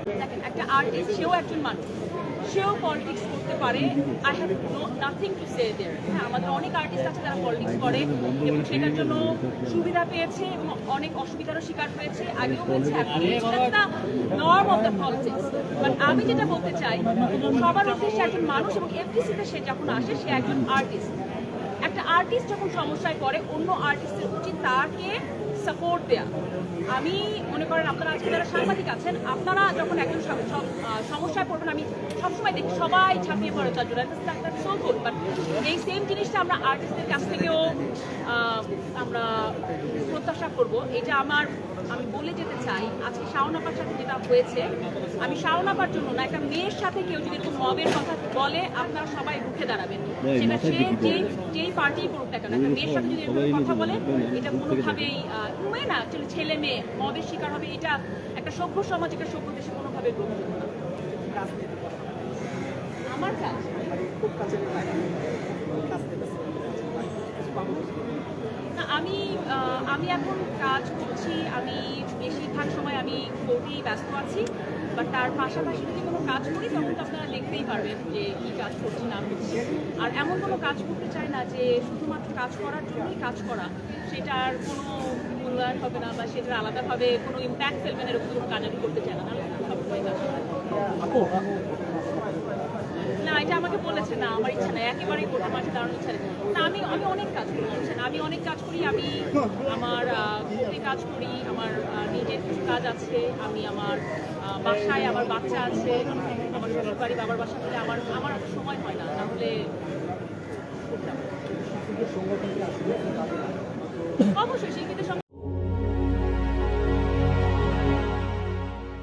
দেখেন, একটা আর্টিস্ট, সেও একজন মানুষ, সেও পলিটিক্স করতে পারে। I have nothing to say there. হ্যাঁ, আমাদের অনেক আর্টিস্ট আছে যারা পলিটিক্স করে এবং সেটার জন্য সুবিধা পেয়েছে এবং অনেক অসুবিধারও শিকার হয়েছে, আগেও হয়েছে, এখন norm of the politics. But আমি যেটা বলতে চাই, সবার উদ্দেশ্যে একজন মানুষ এবং এফডিসিতে সে যখন আসে সে একজন আর্টিস্ট। একটা আর্টিস্ট যখন সমস্যায় পড়ে, অন্য আর্টিস্টের উচিত তাকে সাপোর্ট দেয়া। আমি মনে করেন আপনারা আজকে যারা সাংবাদিক আছেন, আপনারা যখন একজন সমস্যায় পড়বেন, আমি সবসময় দেখি সবাই ঝাঁপিয়ে পড়ে তার জন্য, সো গুড। বাট এই সেম জিনিসটা আমরা আর্টিস্টদের কাছ থেকেও আমরা প্রত্যাশা করব। এটা আমি বলে যেতে চাই, আজকে শাওন আপার সাথে যেটা হয়েছে, আমি শাওন আপার জন্য না, একটা মেয়ের সাথে কেউ যদি এরকম মবের কথা বলে, আপনারা সবাই রুখে দাঁড়াবেন। সেটা সে যেই পার্টি করুক না কেন, একটা মেয়ের সাথে যদি এরকম কথা বলে, এটা কোনোভাবেই মেয়ে না, আসলে ছেলে মেয়ে মবের শিকার হবে, এটা একটা সভ্য সমাজ, একটা সভ্য দেশে কোনোভাবে গ্রহণযোগ্য না। আমার কাজ না, আমি এখন কাজ করছি, আমি বেশিরভাগ সময় আমি কোর্টেই ব্যস্ত আছি। বাট তার পাশাপাশি যদি কোনো কাজ করি, তখন তো আপনারা দেখতেই পারবেন যে কী কাজ করছি না করছি। আর এমন কোনো কাজ করতে চাই না যে শুধুমাত্র কাজ করার জন্যই কাজ করা, সেটার কোনো মূল্যায়ন হবে না বা সেটার আলাদাভাবে কোনো ইম্প্যাক্ট ফেলবে না, এরকম কোনো কাজ আমি করতে চাই না। সবসময় কাজ না, এটা আমাকে বলেছে না, আমার ইচ্ছা নেই, একেবারেই কোর্টের মাঠে দাঁড়ানোর ইচ্ছা নেই। না, আমি অনেক কাজ করি, আমি অনেক কাজ করি, আমি আমার কোর্টে কাজ করি, আমার নিজের কিছু কাজ আছে, আমি আমার বাসায়, আমার বাচ্চা আছে, আমার শ্বশুর বাড়ি, বাবার বাসা থেকে আমার এত সময় হয় না, তাহলে অবশ্যই